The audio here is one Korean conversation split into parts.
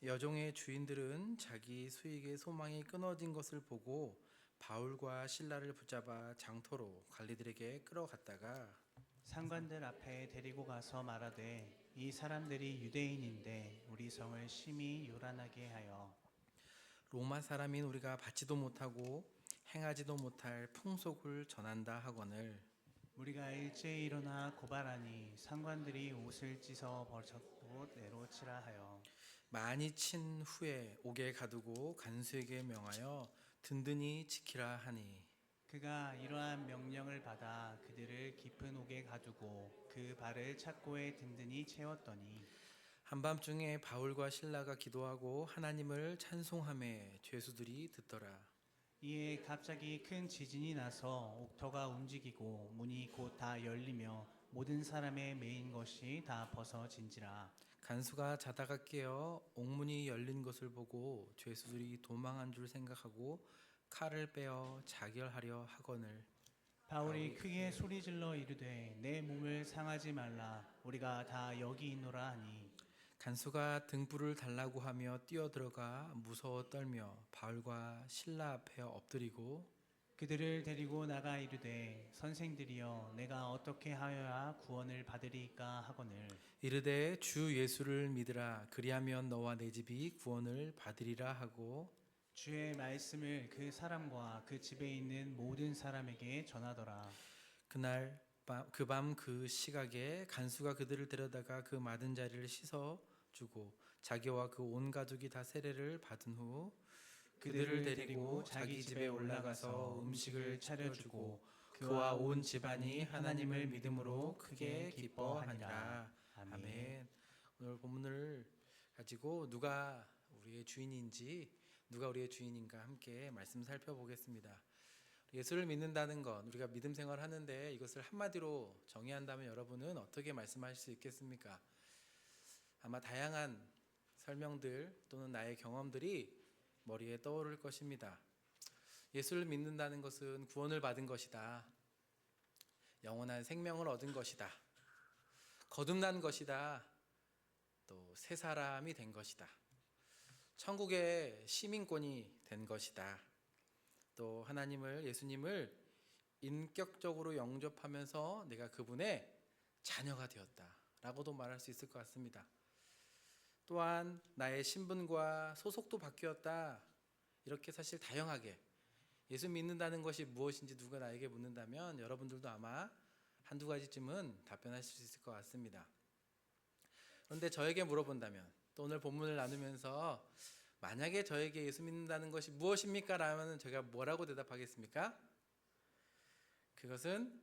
여종의 주인들은 자기 수익의 소망이 끊어진 것을 보고 바울과 실라를 붙잡아 장터로 관리들에게 끌어갔다가 상관들 앞에 데리고 가서 말하되 이 사람들이 유대인인데 우리 성을 심히 요란하게 하여 로마 사람인 우리가 받지도 못하고 행하지도 못할 풍속을 전한다 하거늘 우리가 일제히 일어나 고발하니 상관들이 옷을 찢어 버젓고 내로치라 하여 많이 친 후에 옥에 가두고 간수에게 명하여 든든히 지키라 하니 그가 이러한 명령을 받아 그들을 깊은 옥에 가두고 그 발을 착고에 든든히 채웠더니 한밤중에 바울과 실라가 기도하고 하나님을 찬송하며 죄수들이 듣더라. 이에 갑자기 큰 지진이 나서 옥터가 움직이고 문이 곧 다 열리며 모든 사람의 매인 것이 다 벗어진지라. 간수가 자다가 깨어 옥문이 열린 것을 보고 죄수들이 도망한 줄 생각하고 칼을 빼어 자결하려 하거늘 바울이 크게 소리질러 이르되 내 몸을 상하지 말라 우리가 다 여기 있노라 하니 간수가 등불을 달라고 하며 뛰어들어가 무서워 떨며 바울과 실라 앞에 엎드리고 그들을 데리고 나가 이르되 선생들이여 내가 어떻게 하여야 구원을 받으리이까 하거늘 이르되 주 예수를 믿으라 그리하면 너와 내 집이 구원을 받으리라 하고 주의 말씀을 그 사람과 그 집에 있는 모든 사람에게 전하더라. 그날 그 밤 그 시각에 간수가 그들을 데려다가 그 맞은 자리를 씻어 주고 자기와 그 온 가족이 다 세례를 받은 후 그들을 데리고 자기 집에 올라가서 음식을 차려주고 그와 온 집안이 하나님을 믿음으로 크게 기뻐하니라. 아멘. 오늘 본문을 가지고 누가 우리의 주인인지 누가 우리의 주인인가 함께 말씀 살펴보겠습니다. 예수를 믿는다는 것, 우리가 믿음 생활을 하는데 이것을 한마디로 정의한다면 여러분은 어떻게 말씀하실 수 있겠습니까? 아마 다양한 설명들 또는 나의 경험들이 머리에 떠오를 것입니다. 예수를 믿는다는 것은 구원을 받은 것이다. 영원한 생명을 얻은 것이다. 거듭난 것이다. 또 새 사람이 된 것이다. 천국의 시민권이 된 것이다. 또 하나님을, 예수님을 인격적으로 영접하면서 내가 그분의 자녀가 되었다 라고도 말할 수 있을 것 같습니다. 또한 나의 신분과 소속도 바뀌었다. 이렇게 사실 다양하게 예수 믿는다는 것이 무엇인지 누가 나에게 묻는다면 여러분들도 아마 한두 가지쯤은 답변하실 수 있을 것 같습니다. 그런데 저에게 물어본다면 또 오늘 본문을 나누면서 만약에 저에게 예수 믿는다는 것이 무엇입니까? 라면 제가 뭐라고 대답하겠습니까? 그것은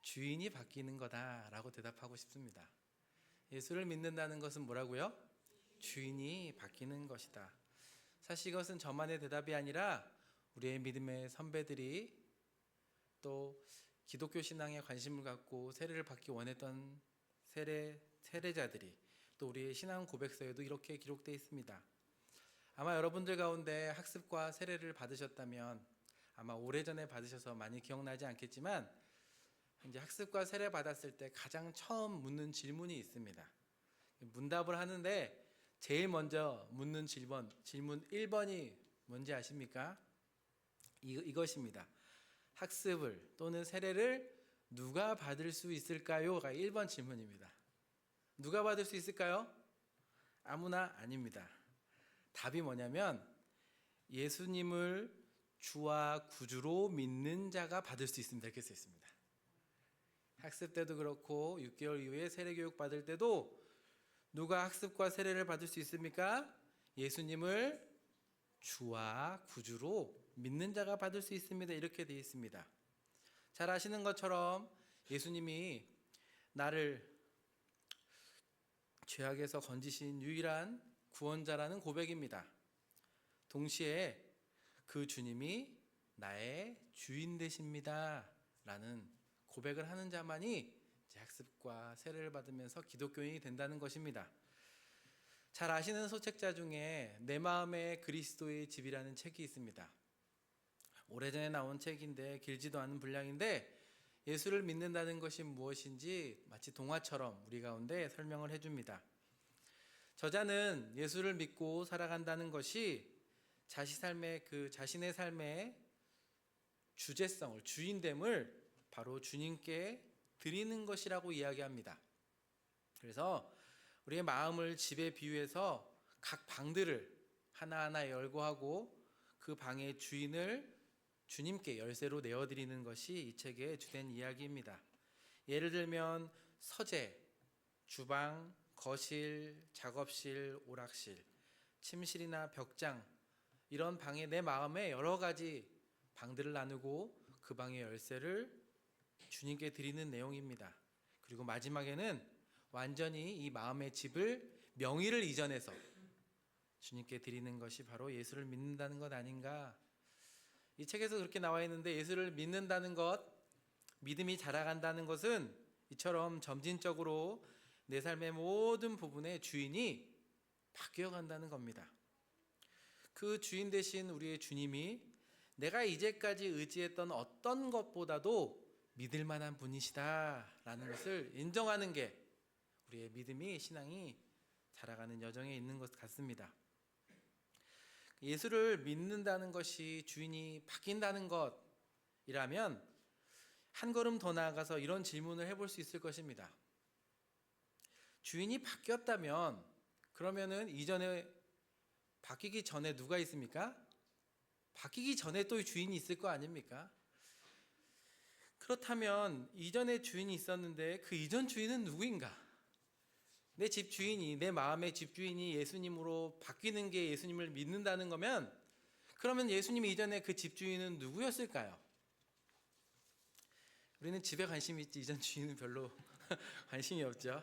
주인이 바뀌는 거다라고 대답하고 싶습니다. 예수를 믿는다는 것은 뭐라고요? 주인이 바뀌는 것이다. 사실 이것은 저만의 대답이 아니라 우리의 믿음의 선배들이 또 기독교 신앙에 관심을 갖고 세례를 받기 원했던 세례자들이 또 우리의 신앙 고백서에도 이렇게 기록되어 있습니다. 아마 여러분들 가운데 학습과 세례를 받으셨다면 아마 오래전에 받으셔서 많이 기억나지 않겠지만 이제 학습과 세례 받았을 때 가장 처음 묻는 질문이 있습니다. 문답을 하는데 제일 먼저 묻는 질문 1번이 뭔지 아십니까? 이것입니다. 학습을 또는 세례를 누가 받을 수 있을까요?가 1번 질문입니다. 누가 받을 수 있을까요? 아무나 아닙니다. 답이 뭐냐면 예수님을 주와 구주로 믿는 자가 받을 수 있습니다. 이렇게 써 있습니다. 학습 때도 그렇고 6개월 이후에 세례교육 받을 때도 누가 학습과 세례를 받을 수 있습니까? 예수님을 주와 구주로 믿는 자가 받을 수 있습니다. 이렇게 되어 있습니다. 잘 아시는 것처럼 예수님이 나를 죄악에서 건지신 유일한 구원자라는 고백입니다. 동시에 그 주님이 나의 주인 되십니다 라는 고백을 하는 자만이 학습과 세례를 받으면서 기독교인이 된다는 것입니다. 잘 아시는 소책자 중에 내 마음의 그리스도의 집이라는 책이 있습니다. 오래전에 나온 책인데 길지도 않은 분량인데 예수를 믿는다는 것이 무엇인지 마치 동화처럼 우리 가운데 설명을 해줍니다. 저자는 예수를 믿고 살아간다는 것이 자신의 삶의 주제성을, 주인됨을 바로 주님께 드리는 것이라고 이야기합니다. 그래서 우리의 마음을 집에 비유해서 각 방들을 하나하나 열고 하고 그 방의 주인을 주님께 열쇠로 내어드리는 것이 이 책의 주된 이야기입니다. 예를 들면 서재, 주방, 거실, 작업실, 오락실, 침실이나 벽장, 이런 방에 내 마음에 여러 가지 방들을 나누고 그 방의 열쇠를 주님께 드리는 내용입니다. 그리고 마지막에는 완전히 이 마음의 집을 명의를 이전해서 주님께 드리는 것이 바로 예수를 믿는다는 것 아닌가. 이 책에서 그렇게 나와 있는데, 예수를 믿는다는 것, 믿음이 자라간다는 것은 이처럼 점진적으로 내 삶의 모든 부분의 주인이 바뀌어간다는 겁니다. 그 주인 대신 우리의 주님이 내가 이제까지 의지했던 어떤 것보다도 믿을 만한 분이시다라는 것을 인정하는 게 우리의 믿음이, 신앙이 자라가는 여정에 있는 것 같습니다. 예수를 믿는다는 것이 주인이 바뀐다는 것이라면 한 걸음 더 나아가서 이런 질문을 해볼 수 있을 것입니다. 주인이 바뀌었다면 그러면은 이전에 바뀌기 전에 누가 있습니까? 바뀌기 전에 또 주인이 있을 거 아닙니까? 그렇다면 이전에 주인이 있었는데 그 이전 주인은 누구인가? 내 집 주인이, 내 마음의 집 주인이 예수님으로 바뀌는 게 예수님을 믿는다는 거면, 그러면 예수님이 이전에 그 집 주인은 누구였을까요? 우리는 집에 관심이 있지 이전 주인은 별로 관심이 없죠.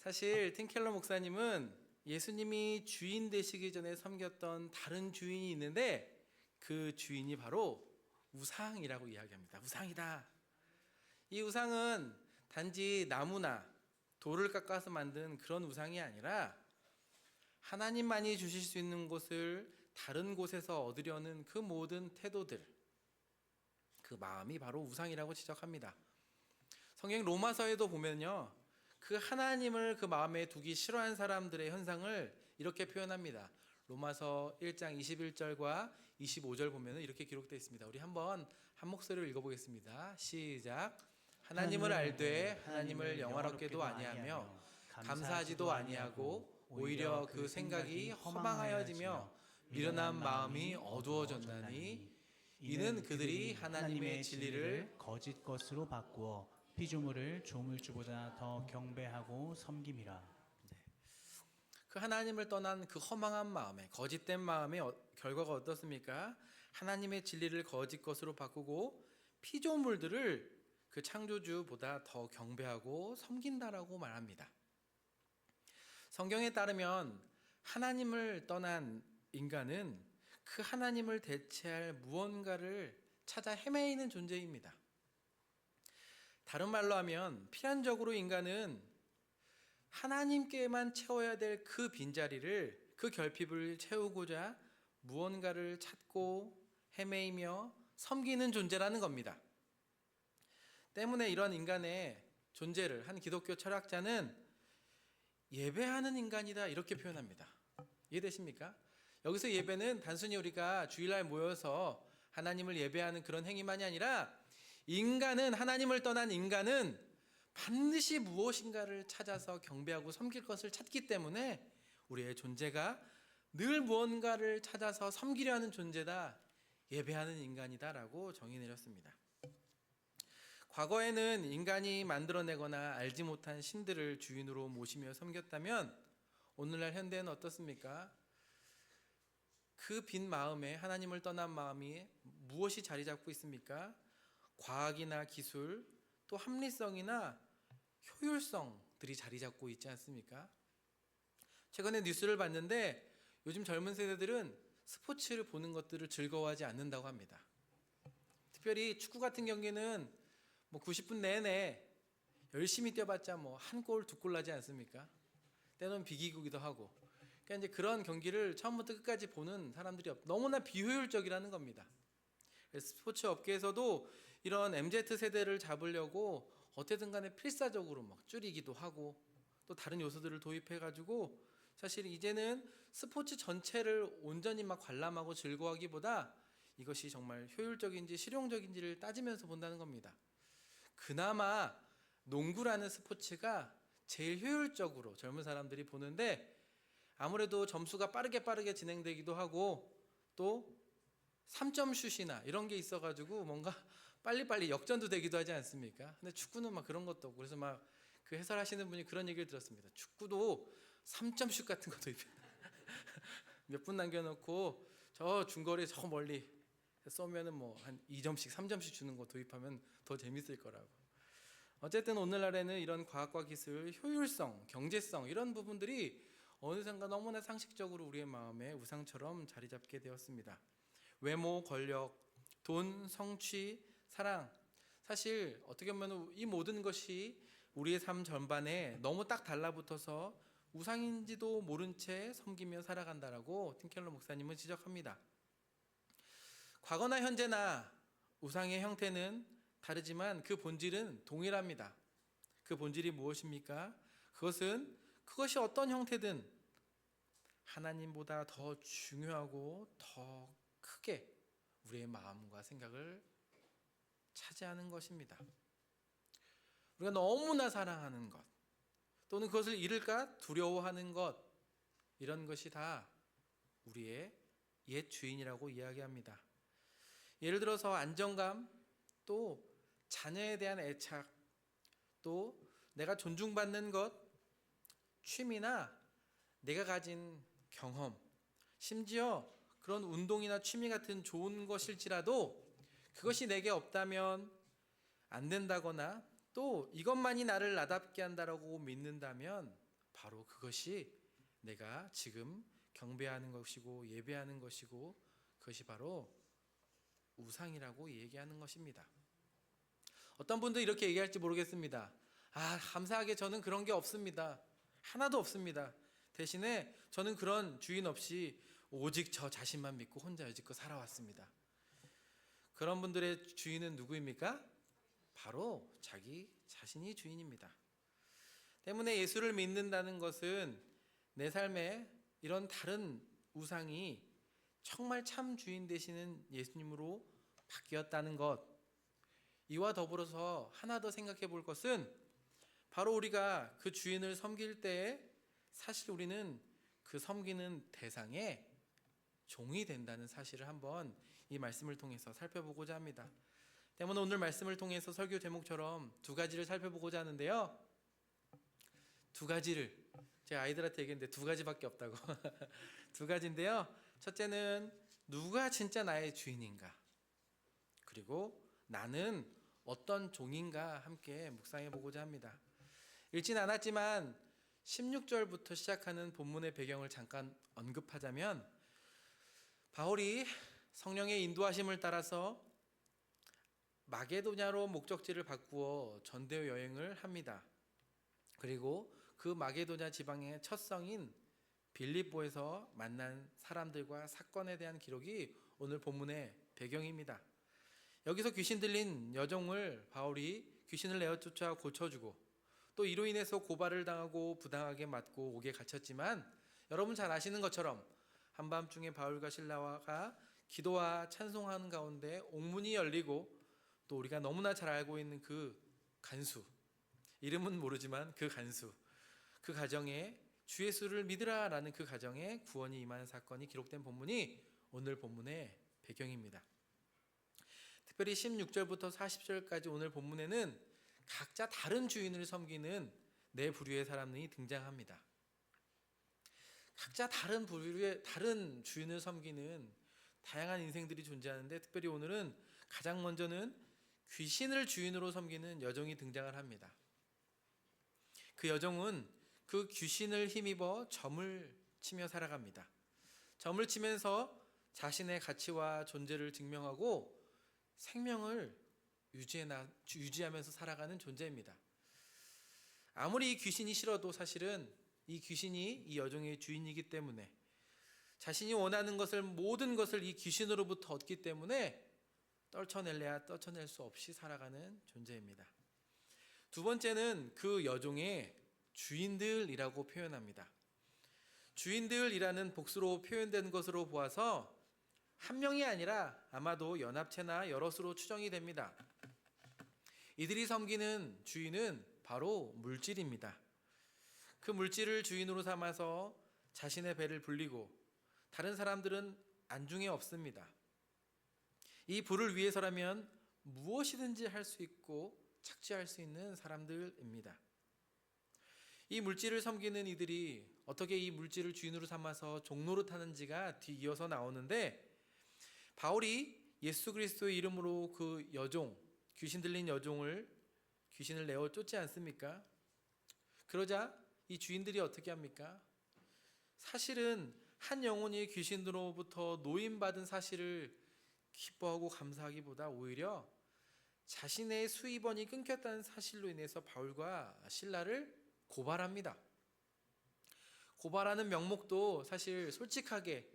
사실 팀켈러 목사님은 예수님이 주인 되시기 전에 섬겼던 다른 주인이 있는데 그 주인이 바로 우상이라고 이야기합니다. 우상이다. 이 우상은 단지 나무나 돌을 깎아서 만든 그런 우상이 아니라 하나님만이 주실 수 있는 곳을 다른 곳에서 얻으려는 그 모든 태도들, 그 마음이 바로 우상이라고 지적합니다. 성경 로마서에도 보면요, 그 하나님을 그 마음에 두기 싫어한 사람들의 현상을 이렇게 표현합니다. 로마서 1장 21절과 25절 보면 이렇게 기록되어 있습니다. 우리 한번 한 목소리로 읽어보겠습니다. 시작. 하나님을 알되 하나님을 영화롭게도 아니하며 감사하지도 아니하고 오히려 그 생각이 허망하여지며 미련한 마음이 어두워졌나니 이는 그들이 하나님의 진리를 거짓 것으로 바꾸어 피조물을 조물주보다 더 경배하고 섬김이라. 그 하나님을 떠난 그 허망한 마음에, 거짓된 마음의 결과가 어떻습니까? 하나님의 진리를 거짓 것으로 바꾸고 피조물들을 그 창조주보다 더 경배하고 섬긴다라고 말합니다. 성경에 따르면 하나님을 떠난 인간은 그 하나님을 대체할 무언가를 찾아 헤매이는 존재입니다. 다른 말로 하면 필연적으로 인간은 하나님께만 채워야 될 그 빈자리를, 그 결핍을 채우고자 무언가를 찾고 헤매이며 섬기는 존재라는 겁니다. 때문에 이런 인간의 존재를 한 기독교 철학자는 예배하는 인간이다 이렇게 표현합니다. 이해되십니까? 여기서 예배는 단순히 우리가 주일날 모여서 하나님을 예배하는 그런 행위만이 아니라 인간은, 하나님을 떠난 인간은 반드시 무엇인가를 찾아서 경배하고 섬길 것을 찾기 때문에 우리의 존재가 늘 무언가를 찾아서 섬기려 하는 존재다, 예배하는 인간이다라고 정의 내렸습니다. 과거에는 인간이 만들어내거나 알지 못한 신들을 주인으로 모시며 섬겼다면 오늘날 현대는 어떻습니까? 그 빈 마음에, 하나님을 떠난 마음이 무엇이 자리 잡고 있습니까? 과학이나 기술, 또 합리성이나 효율성들이 자리 잡고 있지 않습니까? 최근에 뉴스를 봤는데 요즘 젊은 세대들은 스포츠를 보는 것들을 즐거워하지 않는다고 합니다. 특별히 축구 같은 경기는 90분 내내 열심히 뛰어봤자 한 골, 두 골 나지 않습니까? 때로는 비기기도 하고. 그러니까 이제 그런 경기를 처음부터 끝까지 보는 사람들이 너무나 비효율적이라는 겁니다. 스포츠 업계에서도 이런 MZ 세대를 잡으려고 어떻게든 간에 필사적으로 줄이기도 하고 또 다른 요소들을 도입해가지고 사실 이제는 스포츠 전체를 온전히 막 관람하고 즐거워하기보다 이것이 정말 효율적인지 실용적인지를 따지면서 본다는 겁니다. 그나마 농구라는 스포츠가 제일 효율적으로 젊은 사람들이 보는데 아무래도 점수가 빠르게 진행되기도 하고 또 3점 슛이나 이런 게 있어가지고 뭔가 빨리빨리 역전도 되기도 하지 않습니까? 근데 축구는 막 그런 것도 없고 그래서 막 그 해설하시는 분이 그런 얘기를 들었습니다. 축구도 3점 슛 같은 거 도입해 몇 분 남겨놓고 저 중거리 저 멀리 쏘면은 뭐 한 2점씩 3점씩 주는 거 도입하면 더 재밌을 거라고. 어쨌든 오늘날에는 이런 과학과 기술, 효율성, 경제성 이런 부분들이 어느샌가 너무나 상식적으로 우리의 마음에 우상처럼 자리 잡게 되었습니다. 외모, 권력, 돈, 성취, 사랑, 사실 어떻게 보면 이 모든 것이 우리의 삶 전반에 너무 딱 달라붙어서 우상인지도 모른 채 섬기며 살아간다라고 팀켈러 목사님은 지적합니다. 과거나 현재나 우상의 형태는 다르지만 그 본질은 동일합니다. 그 본질이 무엇입니까? 그것이 어떤 형태든 하나님보다 더 중요하고 더 크게 우리의 마음과 생각을 차지하는 것입니다. 우리가 너무나 사랑하는 것 또는 그것을 잃을까 두려워하는 것 이런 것이 다 우리의 옛 주인이라고 이야기합니다. 예를 들어서 안정감, 또 자녀에 대한 애착, 또 내가 존중받는 것, 취미나 내가 가진 경험, 심지어 그런 운동이나 취미 같은 좋은 것일지라도 그것이 내게 없다면 안 된다거나 또 이것만이 나를 나답게 한다라고 믿는다면 바로 그것이 내가 지금 경배하는 것이고 예배하는 것이고 그것이 바로 우상이라고 얘기하는 것입니다. 어떤 분도 이렇게 얘기할지 모르겠습니다. 감사하게 저는 그런 게 없습니다. 하나도 없습니다. 대신에 저는 그런 주인 없이 오직 저 자신만 믿고 혼자 여지껏 살아왔습니다. 그런 분들의 주인은 누구입니까? 바로 자기 자신이 주인입니다. 때문에 예수를 믿는다는 것은 내 삶에 이런 다른 우상이 정말 참 주인 되시는 예수님으로 바뀌었다는 것, 이와 더불어서 하나 더 생각해 볼 것은 바로 우리가 그 주인을 섬길 때에 사실 우리는 그 섬기는 대상의 종이 된다는 사실을 한번 이 말씀을 통해서 살펴보고자 합니다. 때문에 오늘 말씀을 통해서 설교 제목처럼 두 가지를 살펴보고자 하는데요. 두 가지를 제가 아이들한테 얘기했는데 두 가지밖에 없다고. 두 가지인데요. 첫째는 누가 진짜 나의 주인인가? 그리고 나는 어떤 종인가 함께 묵상해 보고자 합니다. 읽진 않았지만 16절부터 시작하는 본문의 배경을 잠깐 언급하자면 바울이 성령의 인도하심을 따라서 마게도냐로 목적지를 바꾸어 전도 여행을 합니다. 그리고 그 마게도냐 지방의 첫 성인 빌립보에서 만난 사람들과 사건에 대한 기록이 오늘 본문의 배경입니다. 여기서 귀신 들린 여종을 바울이 귀신을 내어 쫓아 고쳐주고 또 이로 인해서 고발을 당하고 부당하게 맞고 옥에 갇혔지만 여러분 잘 아시는 것처럼 한밤중에 바울과 실라가 기도와 찬송하는 가운데 옥문이 열리고 또 우리가 너무나 잘 알고 있는 그 간수, 이름은 모르지만 그 간수, 그 가정에 주 예수를 믿으라 라는 그 가정에 구원이 임하는 사건이 기록된 본문이 오늘 본문의 배경입니다. 특별히 16절부터 40절까지 오늘 본문에는 각자 다른 주인을 섬기는 네 부류의 사람들이 등장합니다. 각자 다른 부류의 다른 주인을 섬기는 다양한 인생들이 존재하는데 특별히 오늘은 가장 먼저는 귀신을 주인으로 섬기는 여종이 등장을 합니다. 그 여종은 그 귀신을 힘입어 점을 치며 살아갑니다. 점을 치면서 자신의 가치와 존재를 증명하고 생명을 유지하면서 살아가는 존재입니다. 아무리 이 귀신이 싫어도 사실은 이 귀신이 이 여종의 주인이기 때문에 자신이 원하는 것을 모든 것을 이 귀신으로부터 얻기 때문에 떨쳐낼래야 떨쳐낼 수 없이 살아가는 존재입니다. 두 번째는 그 여종의 주인들이라고 표현합니다. 주인들이라는 복수로 표현된 것으로 보아서 한 명이 아니라 아마도 연합체나 여럿으로 추정이 됩니다. 이들이 섬기는 주인은 바로 물질입니다. 그 물질을 주인으로 삼아서 자신의 배를 불리고 다른 사람들은 안중에 없습니다. 이 부를 위해서라면 무엇이든지 할 수 있고 착취할 수 있는 사람들입니다. 이 물질을 섬기는 이들이 어떻게 이 물질을 주인으로 삼아서 종노릇하는지가 뒤이어서 나오는데, 바울이 예수 그리스도의 이름으로 그 여종, 귀신 들린 여종을 귀신을 내어 쫓지 않습니까? 그러자 이 주인들이 어떻게 합니까? 사실은 한 영혼이 귀신으로부터 노임받은 사실을 기뻐하고 감사하기보다 오히려 자신의 수입원이 끊겼다는 사실로 인해서 바울과 실라를 고발합니다. 고발하는 명목도 사실 솔직하게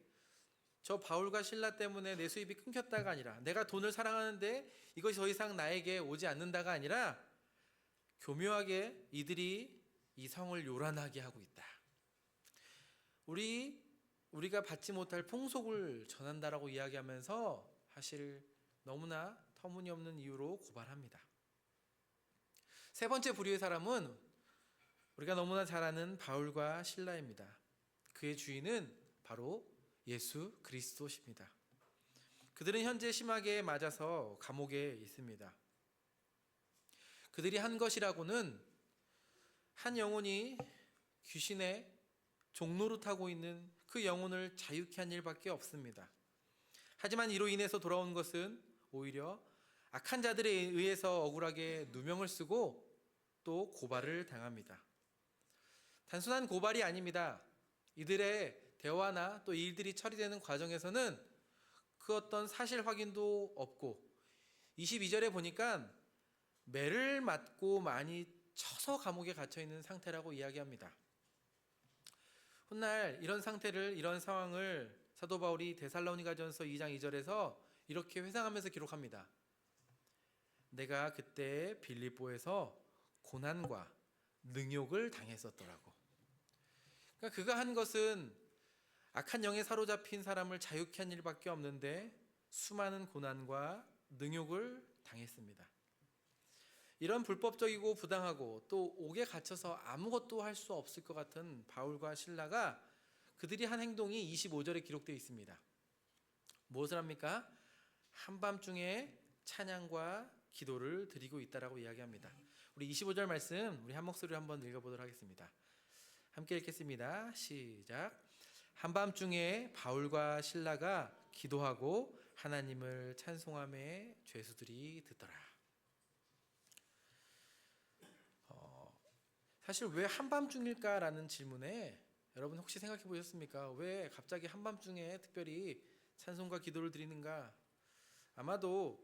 저 바울과 실라 때문에 내 수입이 끊겼다가 아니라, 내가 돈을 사랑하는데 이것이 더 이상 나에게 오지 않는다가 아니라, 교묘하게 이들이 이 성을 요란하게 하고 있다, 우리가 받지 못할 풍속을 전한다라고 이야기하면서 사실 너무나 터무니없는 이유로 고발합니다. 세 번째 부류의 사람은 우리가 너무나 잘 아는 바울과 실라입니다. 그의 주인은 바로 예수 그리스도십니다. 그들은 현재 심하게 맞아서 감옥에 있습니다. 그들이 한 것이라고는 한 영혼이 귀신의 종노릇하고 있는 그 영혼을 자유케 한 일밖에 없습니다. 하지만 이로 인해서 돌아온 것은 오히려 악한 자들에 의해서 억울하게 누명을 쓰고 또 고발을 당합니다. 단순한 고발이 아닙니다. 이들의 대화나 또 일들이 처리되는 과정에서는 그 어떤 사실 확인도 없고, 22절에 보니까 매를 맞고 많이 쳐서 감옥에 갇혀 있는 상태라고 이야기합니다. 훗날 이런 상황을 사도 바울이 데살로니가전서 2장 2절에서 이렇게 회상하면서 기록합니다. 내가 그때 빌립보에서 고난과 능욕을 당했었더라고. 그러니까 그가 한 것은 악한 영에 사로잡힌 사람을 자유케 한 일밖에 없는데 수많은 고난과 능욕을 당했습니다. 이런 불법적이고 부당하고 또 옥에 갇혀서 아무것도 할 수 없을 것 같은 바울과 실라가 그들이 한 행동이 25절에 기록되어 있습니다. 무엇을 합니까? 한밤중에 찬양과 기도를 드리고 있다라고 이야기합니다. 우리 25절 말씀 우리 한 목소리로 한번 읽어보도록 하겠습니다. 함께 읽겠습니다. 시작. 한밤중에 바울과 실라가 기도하고 하나님을 찬송하며 죄수들이 듣더라. 사실 왜 한밤중일까라는 질문에 여러분 혹시 생각해 보셨습니까? 왜 갑자기 한밤중에 특별히 찬송과 기도를 드리는가? 아마도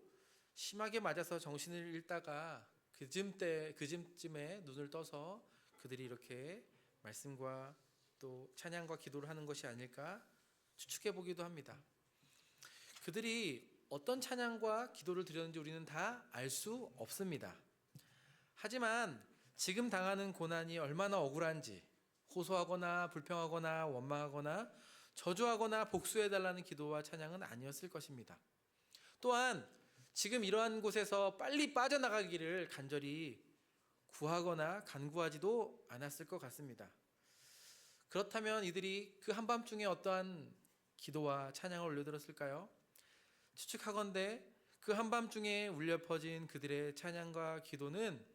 심하게 맞아서 정신을 잃다가 그쯤에 눈을 떠서 그들이 이렇게 말씀과 또 찬양과 기도를 하는 것이 아닐까 추측해 보기도 합니다. 그들이 어떤 찬양과 기도를 드렸는지 우리는 다 알 수 없습니다. 하지만 지금 당하는 고난이 얼마나 억울한지 호소하거나 불평하거나 원망하거나 저주하거나 복수해달라는 기도와 찬양은 아니었을 것입니다. 또한 지금 이러한 곳에서 빨리 빠져나가기를 간절히 구하거나 간구하지도 않았을 것 같습니다. 그렇다면 이들이 그 한밤중에 어떠한 기도와 찬양을 올려들었을까요? 추측하건대 그 한밤중에 울려 퍼진 그들의 찬양과 기도는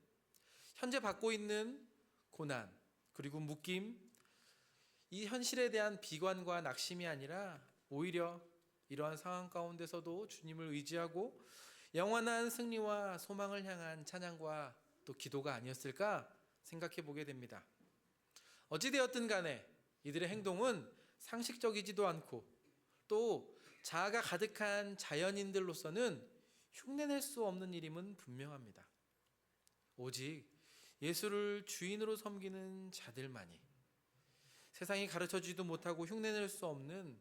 현재 받고 있는 고난 그리고 묶임, 이 현실에 대한 비관과 낙심이 아니라 오히려 이러한 상황 가운데서도 주님을 의지하고 영원한 승리와 소망을 향한 찬양과 또 기도가 아니었을까 생각해 보게 됩니다. 어찌되었든 간에 이들의 행동은 상식적이지도 않고 또 자아가 가득한 자연인들로서는 흉내낼 수 없는 일임은 분명합니다. 오직 예수를 주인으로 섬기는 자들만이 세상이 가르쳐주지도 못하고 흉내낼 수 없는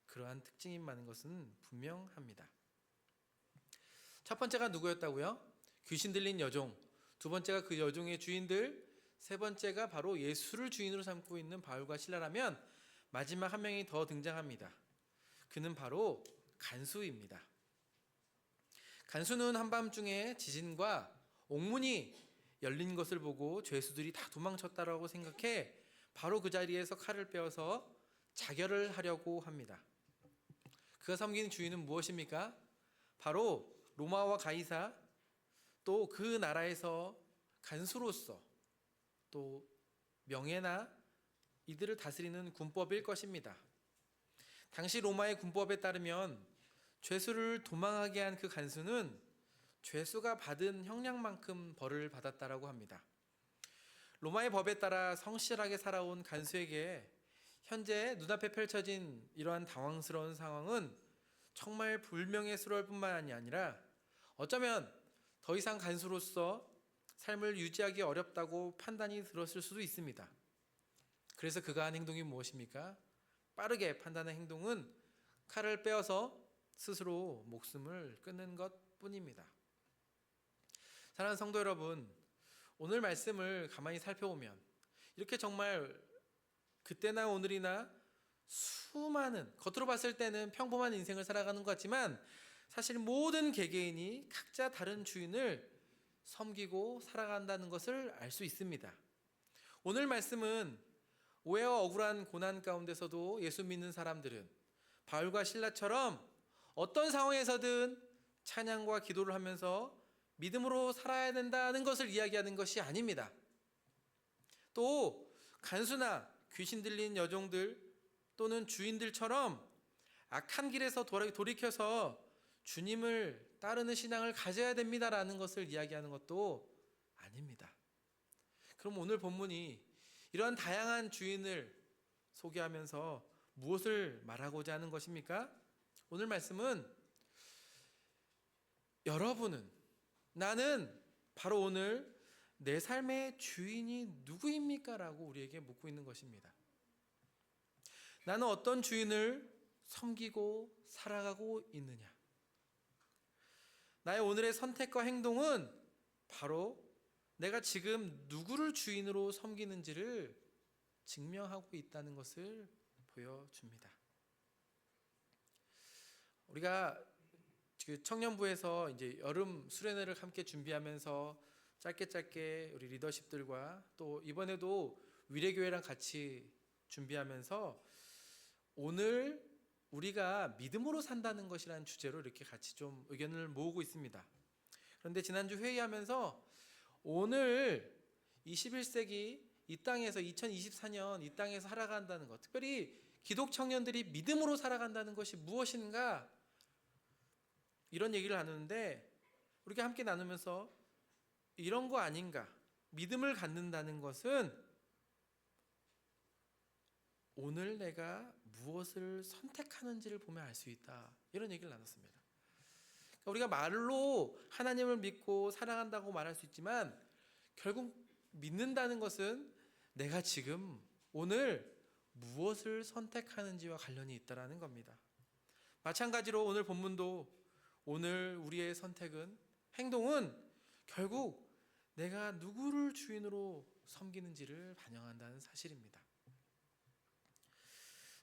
그러한 특징이 많은 것은 분명합니다. 첫 번째가 누구였다고요? 귀신 들린 여종. 두 번째가 그 여종의 주인들. 세 번째가 바로 예수를 주인으로 삼고 있는 바울과 실라라면 마지막 한 명이 더 등장합니다. 그는 바로 간수입니다. 간수는 한밤중에 지진과 옥문이 열린 것을 보고 죄수들이 다 도망쳤다라고 생각해 바로 그 자리에서 칼을 빼어서 자결을 하려고 합니다. 그가 섬기는 주인은 무엇입니까? 바로 로마와 가이사, 또 그 나라에서 간수로서 또 명예나 이들을 다스리는 군법일 것입니다. 당시 로마의 군법에 따르면 죄수를 도망하게 한 그 간수는 죄수가 받은 형량만큼 벌을 받았다라고 합니다. 로마의 법에 따라 성실하게 살아온 간수에게 현재 눈앞에 펼쳐진 이러한 당황스러운 상황은 정말 불명예스러울 뿐만이 아니라 어쩌면 더 이상 간수로서 삶을 유지하기 어렵다고 판단이 들었을 수도 있습니다. 그래서 그가 한 행동이 무엇입니까? 빠르게 판단한 행동은 칼을 빼어서 스스로 목숨을 끊는 것뿐입니다. 사랑하는 성도 여러분, 오늘 말씀을 가만히 살펴보면 이렇게 정말 그때나 오늘이나 수많은, 겉으로 봤을 때는 평범한 인생을 살아가는 것 같지만 사실 모든 개개인이 각자 다른 주인을 섬기고 살아간다는 것을 알 수 있습니다. 오늘 말씀은 오해와 억울한 고난 가운데서도 예수 믿는 사람들은 바울과 실라처럼 어떤 상황에서든 찬양과 기도를 하면서 믿음으로 살아야 된다는 것을 이야기하는 것이 아닙니다. 또 간수나 귀신 들린 여종들 또는 주인들처럼 악한 길에서 돌이켜서 주님을 따르는 신앙을 가져야 됩니다라는 것을 이야기하는 것도 아닙니다. 그럼 오늘 본문이 이러한 다양한 주인을 소개하면서 무엇을 말하고자 하는 것입니까? 오늘 말씀은 여러분은, 나는 바로 오늘 내 삶의 주인이 누구입니까? 라고 우리에게 묻고 있는 것입니다. 나는 어떤 주인을 섬기고 살아가고 있느냐? 나의 오늘의 선택과 행동은 바로 내가 지금 누구를 주인으로 섬기는지를 증명하고 있다는 것을 보여줍니다. 우리가 청년부에서 이제 여름 수련회를 함께 준비하면서 짧게 우리 리더십들과 또 이번에도 위례교회랑 같이 준비하면서 오늘 우리가 믿음으로 산다는 것이라는 주제로 이렇게 같이 좀 의견을 모으고 있습니다. 그런데 지난주 회의하면서 오늘 21세기 이 땅에서 2024년 이 땅에서 살아간다는 것, 특별히 기독 청년들이 믿음으로 살아간다는 것이 무엇인가, 이런 얘기를 나누는데 우리가 함께 나누면서 이런 거 아닌가, 믿음을 갖는다는 것은 오늘 내가 무엇을 선택하는지를 보면 알 수 있다, 이런 얘기를 나눴습니다. 그러니까 우리가 말로 하나님을 믿고 사랑한다고 말할 수 있지만 결국 믿는다는 것은 내가 지금 오늘 무엇을 선택하는지와 관련이 있다라는 겁니다. 마찬가지로 오늘 본문도 오늘 우리의 선택은, 행동은 결국 내가 누구를 주인으로 섬기는지를 반영한다는 사실입니다.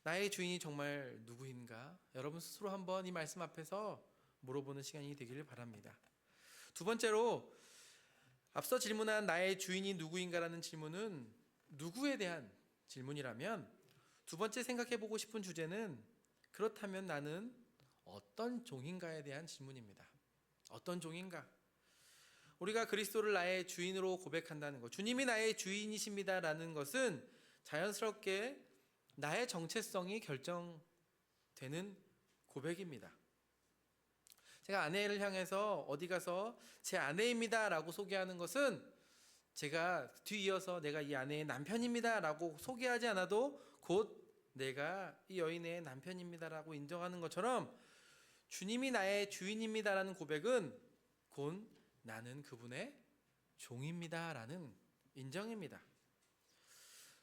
나의 주인이 정말 누구인가? 여러분 스스로 한번 이 말씀 앞에서 물어보는 시간이 되기를 바랍니다. 두 번째로, 앞서 질문한 나의 주인이 누구인가라는 질문은 누구에 대한 질문이라면, 두 번째 생각해보고 싶은 주제는 그렇다면 나는 어떤 종인가에 대한 질문입니다. 어떤 종인가? 우리가 그리스도를 나의 주인으로 고백한다는 것, 주님이 나의 주인이십니다라는 것은 자연스럽게 나의 정체성이 결정되는 고백입니다. 제가 아내를 향해서 어디 가서 제 아내입니다 라고 소개하는 것은 제가 뒤이어서 내가 이 아내의 남편입니다 라고 소개하지 않아도 곧 내가 이 여인의 남편입니다 라고 인정하는 것처럼, 주님이 나의 주인입니다 라는 고백은 곧 나는 그분의 종입니다 라는 인정입니다.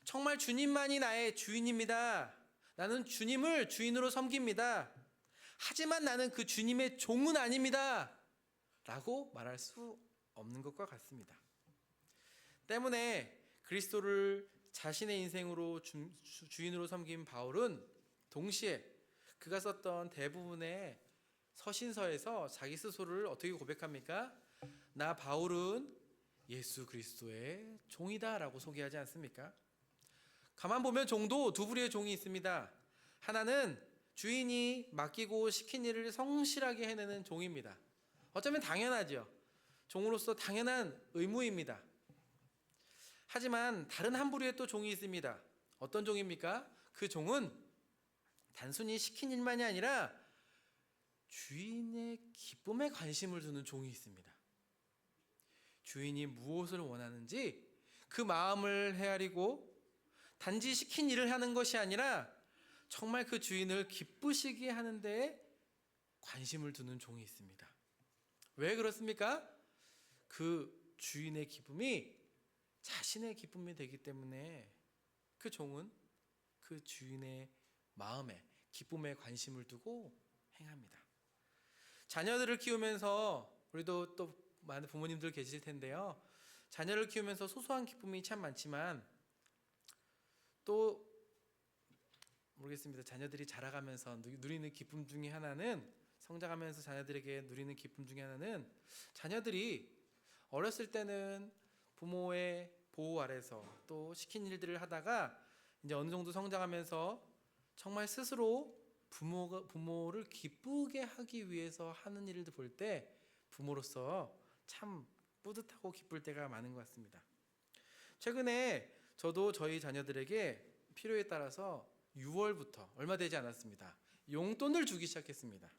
정말 주님만이 나의 주인입니다. 나는 주님을 주인으로 섬깁니다. 하지만 나는 그 주님의 종은 아닙니다 라고 말할 수 없는 것과 같습니다. 때문에 그리스도를 자신의 인생으로 주인으로 섬긴 바울은 동시에 그가 썼던 대부분의 서신서에서 자기 스스로를 어떻게 고백합니까? 나 바울은 예수 그리스도의 종이다라고 소개하지 않습니까? 가만 보면 종도 두 부류의 종이 있습니다. 하나는 주인이 맡기고 시킨 일을 성실하게 해내는 종입니다. 어쩌면 당연하죠. 종으로서 당연한 의무입니다. 하지만 다른 한 부류의 또 종이 있습니다. 어떤 종입니까? 그 종은 단순히 시킨 일만이 아니라 주인의 기쁨에 관심을 두는 종이 있습니다. 주인이 무엇을 원하는지 그 마음을 헤아리고 단지 시킨 일을 하는 것이 아니라 정말 그 주인을 기쁘시게 하는 데에 관심을 두는 종이 있습니다. 왜 그렇습니까? 그 주인의 기쁨이 자신의 기쁨이 되기 때문에 그 종은 그 주인의 마음에 기쁨에 관심을 두고 행합니다. 자녀들을 키우면서 우리도 또 많은 부모님들 계실 텐데요. 자녀를 키우면서 소소한 기쁨이 참 많지만 또 모르겠습니다. 자녀들이 자라가면서 누리는 기쁨 중에 하나는 성장하면서 자녀들에게 누리는 기쁨 중에 하나는 자녀들이 어렸을 때는 부모의 보호 아래서 또 시킨 일들을 하다가 이제 어느 정도 성장하면서 정말 스스로 부모를 기쁘게 하기 위해서 하는 일을 볼 때 부모로서 참 뿌듯하고 기쁠 때가 많은 것 같습니다. 최근에 저도 저희 자녀들에게 필요에 따라서 6월부터 얼마 되지 않았습니다. 용돈을 주기 시작했습니다.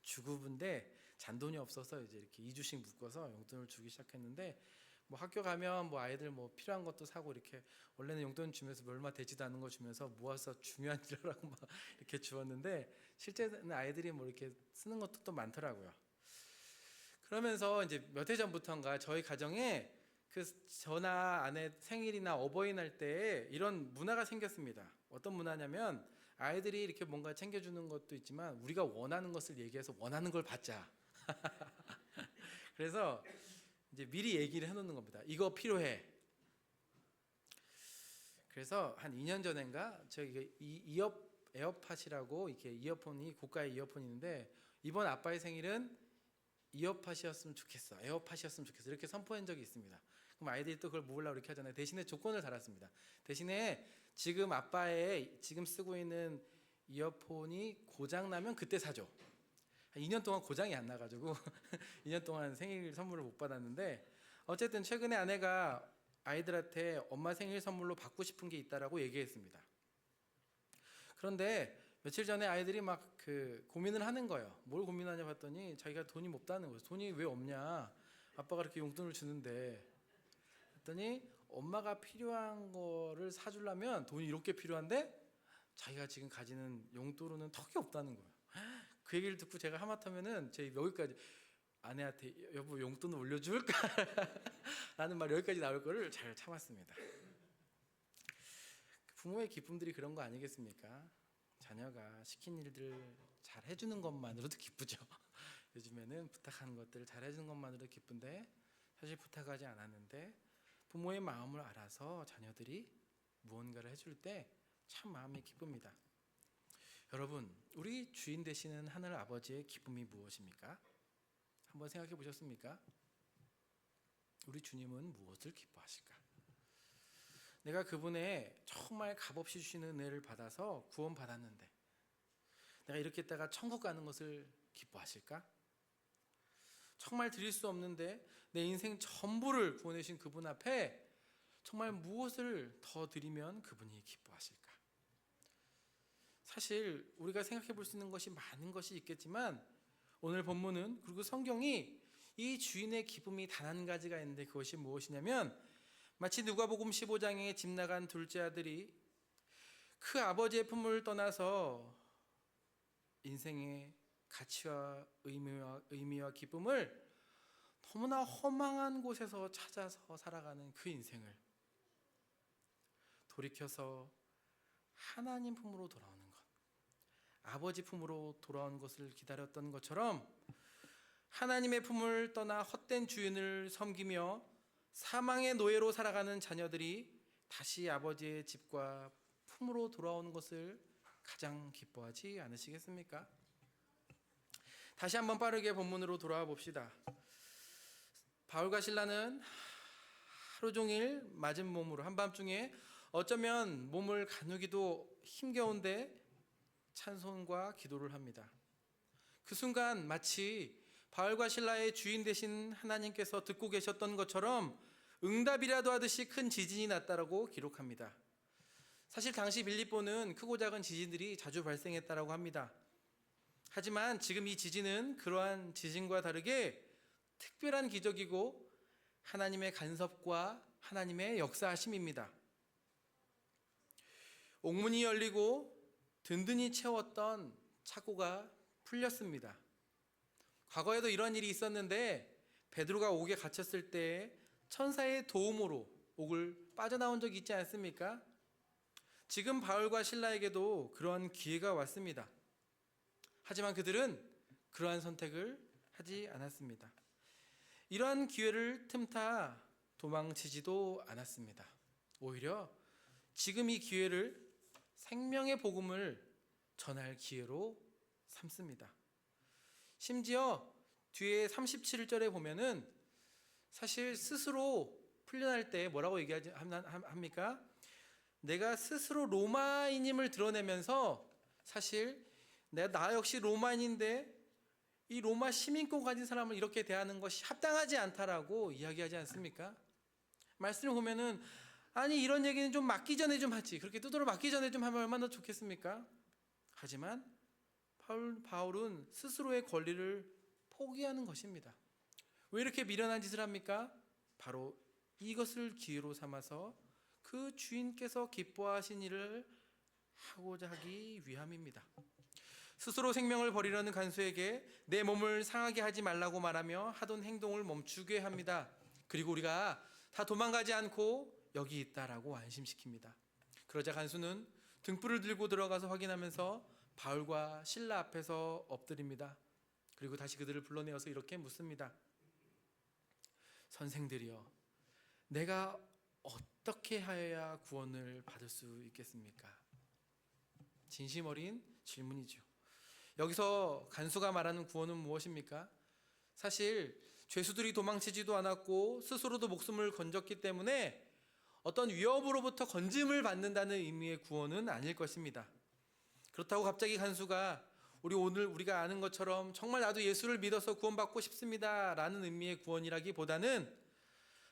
주급인데 잔돈이 없어서 이제 이렇게 2주씩 묶어서 용돈을 주기 시작했는데 뭐 학교 가면 뭐 아이들 뭐 필요한 것도 사고 이렇게 원래는 용돈 주면서 얼마 되지도 않은 거 주면서 모아서 중요한 일이라고 막 이렇게 주었는데 실제는 아이들이 뭐 이렇게 쓰는 것도 또 많더라고요. 그러면서 이제 몇 해 전부터인가 저희 가정에 그 저나 아내 생일이나 어버이날 때 이런 문화가 생겼습니다. 어떤 문화냐면 아이들이 이렇게 뭔가 챙겨주는 것도 있지만 우리가 원하는 것을 얘기해서 원하는 걸 받자. 그래서 이제 미리 얘기를 해놓는 겁니다. 이거 필요해. 그래서 한 2년 전인가 저희 에어팟이라고 이렇게 이어폰이 고가의 이어폰이 있는데 이번 아빠의 생일은 이어팟이었으면 좋겠어. 에어팟이었으면 좋겠어. 이렇게 선포한 적이 있습니다. 그럼 아이들이 또 그걸 모으려고 이렇게 하잖아요. 대신에 조건을 달았습니다. 대신에 지금 아빠의 지금 쓰고 있는 이어폰이 고장 나면 그때 사줘. 한 2년 동안 고장이 안 나가지고 2년 동안 생일 선물을 못 받았는데 어쨌든 최근에 아내가 아이들한테 엄마 생일 선물로 받고 싶은 게 있다라고 얘기했습니다. 그런데 며칠 전에 아이들이 막 그 고민을 하는 거예요. 뭘 고민하냐 봤더니 자기가 돈이 없다는 거예요. 돈이 왜 없냐? 아빠가 이렇게 용돈을 주는데 했더니 엄마가 필요한 거를 사주려면 돈이 이렇게 필요한데 자기가 지금 가지는 용돈으로는 턱이 없다는 거예요. 그 얘기를 듣고 제가 하마터면은 제 여기까지 아내한테 여보 용돈을 올려줄까? 라는 말 여기까지 나올 거를 잘 참았습니다. 부모의 기쁨들이 그런 거 아니겠습니까? 자녀가 시킨 일들 잘 해주는 것만으로도 기쁘죠. 요즘에는 부탁하는 것들을 잘 해주는 것만으로도 기쁜데 사실 부탁하지 않았는데 부모의 마음을 알아서 자녀들이 무언가를 해줄 때 참 마음이 기쁩니다. 여러분, 우리 주인 되시는 하늘 아버지의 기쁨이 무엇입니까? 한번 생각해 보셨습니까? 우리 주님은 무엇을 기뻐하실까? 내가 그분의 정말 값없이 주시는 은혜를 받아서 구원받았는데 내가 이렇게 있다가 천국 가는 것을 기뻐하실까? 정말 드릴 수 없는데 내 인생 전부를 구원해 주신 그분 앞에 정말 무엇을 더 드리면 그분이 기뻐하실까? 사실 우리가 생각해 볼 수 있는 것이 많은 것이 있겠지만 오늘 본문은 그리고 성경이 이 주인의 기쁨이 단 한 가지가 있는데 그것이 무엇이냐면 마치 누가복음 15장에 집 나간 둘째 아들이 그 아버지의 품을 떠나서 인생의 가치와 의미와 기쁨을 너무나 허망한 곳에서 찾아서 살아가는 그 인생을 돌이켜서 하나님 품으로 돌아오는 것, 아버지 품으로 돌아오는 것을 기다렸던 것처럼 하나님의 품을 떠나 헛된 주인을 섬기며 사망의 노예로 살아가는 자녀들이 다시 아버지의 집과 품으로 돌아오는 것을 가장 기뻐하지 않으시겠습니까? 다시 한번 빠르게 본문으로 돌아와 봅시다. 바울과 실라는 하루 종일 맞은 몸으로 한밤중에 어쩌면 몸을 가누기도 힘겨운데 찬송과 기도를 합니다. 그 순간 마치 바울과 실라의 주인 되신 하나님께서 듣고 계셨던 것처럼 응답이라도 하듯이 큰 지진이 났다라고 기록합니다. 사실 당시 빌립보는 크고 작은 지진들이 자주 발생했다라고 합니다. 하지만 지금 이 지진은 그러한 지진과 다르게 특별한 기적이고 하나님의 간섭과 하나님의 역사하심입니다. 옥문이 열리고 든든히 채웠던 차고가 풀렸습니다. 과거에도 이런 일이 있었는데 베드로가 옥에 갇혔을 때 천사의 도움으로 옥을 빠져나온 적이 있지 않습니까? 지금 바울과 실라에게도 그런 기회가 왔습니다. 하지만 그들은 그러한 선택을 하지 않았습니다. 이러한 기회를 틈타 도망치지도 않았습니다. 오히려 지금 이 기회를 생명의 복음을 전할 기회로 삼습니다. 심지어 뒤에 37절에 보면은 사실 스스로 풀려날 때 뭐라고 얘기하지 합니까? 내가 스스로 로마인임을 드러내면서 사실 나 역시 로마인인데 이 로마 시민권 가진 사람을 이렇게 대하는 것이 합당하지 않다라고 이야기하지 않습니까? 말씀을 보면은 아니 이런 얘기는 좀 맞기 전에 좀 하지, 그렇게 두드러 맞기 전에 좀 하면 얼마나 좋겠습니까? 하지만 바울은 스스로의 권리를 포기하는 것입니다. 왜 이렇게 미련한 짓을 합니까? 바로 이것을 기회로 삼아서 그 주인께서 기뻐하신 일을 하고자 하기 위함입니다. 스스로 생명을 버리려는 간수에게 내 몸을 상하게 하지 말라고 말하며 하던 행동을 멈추게 합니다. 그리고 우리가 다 도망가지 않고 여기 있다라고 안심시킵니다. 그러자 간수는 등불을 들고 들어가서 확인하면서 바울과 실라 앞에서 엎드립니다. 그리고 다시 그들을 불러내어서 이렇게 묻습니다. 선생들이여, 내가 어떻게 하여야 구원을 받을 수 있겠습니까? 진심 어린 질문이죠. 여기서 간수가 말하는 구원은 무엇입니까? 사실 죄수들이 도망치지도 않았고 스스로도 목숨을 건졌기 때문에 어떤 위협으로부터 건짐을 받는다는 의미의 구원은 아닐 것입니다. 그렇다고 갑자기 간수가 우리가 아는 것처럼 정말 나도 예수를 믿어서 구원받고 싶습니다 라는 의미의 구원이라기보다는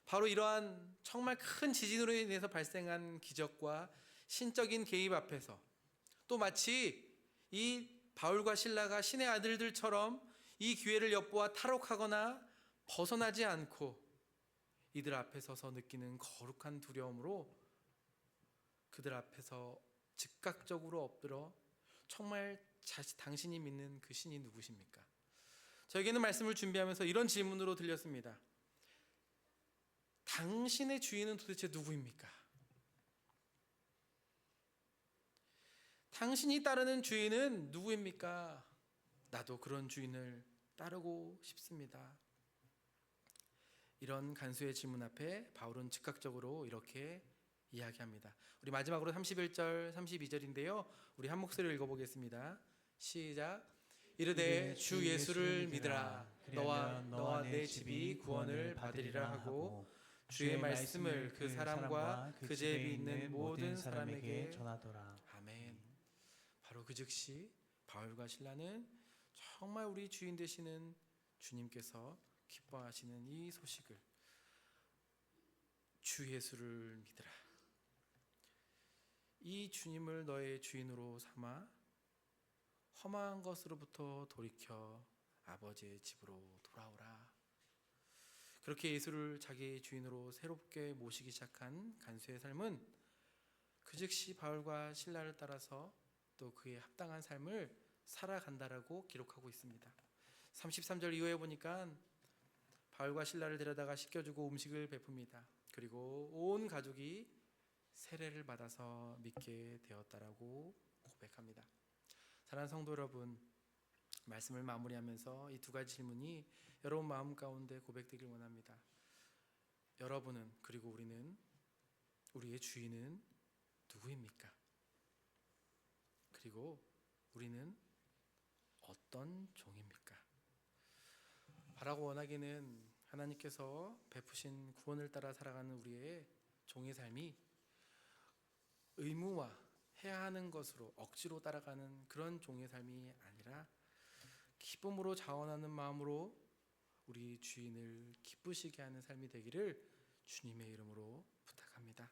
바로 이러한 정말 큰 지진으로 인해서 발생한 기적과 신적인 개입 앞에서 또 마치 이 바울과 실라가 신의 아들들처럼 이 기회를 엿보아 탈옥하거나 벗어나지 않고 이들 앞에 서서 느끼는 거룩한 두려움으로 그들 앞에서 즉각적으로 엎드려 정말 당신이 믿는 그 신이 누구십니까? 저에게는 말씀을 준비하면서 이런 질문으로 들렸습니다. 당신의 주인은 도대체 누구입니까? 당신이 따르는 주인은 누구입니까? 나도 그런 주인을 따르고 싶습니다. 이런 간수의 질문 앞에 바울은 즉각적으로 이렇게 이야기합니다. 우리 마지막으로 31절, 32절인데요. 우리 한 목소리로 읽어보겠습니다. 시작. 이르되 주 예수를 믿으라. 너와 내 집이 구원을 받으리라 하고 주의 말씀을 그 사람과 그 집에 있는 모든 사람에게 전하더라. 아멘. 바로 그 즉시 바울과 실라는 정말 우리 주인 되시는 주님께서 기뻐하시는 이 소식을, 주 예수를 믿으라, 이 주님을 너의 주인으로 삼아 험한 것으로부터 돌이켜 아버지의 집으로 돌아오라. 그렇게 예수를 자기 주인으로 새롭게 모시기 시작한 간수의 삶은 그 즉시 바울과 실라를 따라서 또 그의 합당한 삶을 살아간다라고 기록하고 있습니다. 33절 이후에 보니까 바울과 실라를 데려다가 씻겨주고 음식을 베풉니다. 그리고 온 가족이 세례를 받아서 믿게 되었다라고 고백합니다. 사랑하는 성도 여러분, 말씀을 마무리하면서 이 두 가지 질문이 여러분 마음 가운데 고백되길 원합니다. 여러분은 그리고 우리의 주인은 누구입니까? 그리고 우리는 어떤 종입니까? 바라고 원하기는 하나님께서 베푸신 구원을 따라 살아가는 우리의 종의 삶이 의무와 해야 하는 것으로 억지로 따라가는 그런 종의 삶이 아니라 기쁨으로 자원하는 마음으로 우리 주인을 기쁘시게 하는 삶이 되기를 주님의 이름으로 부탁합니다.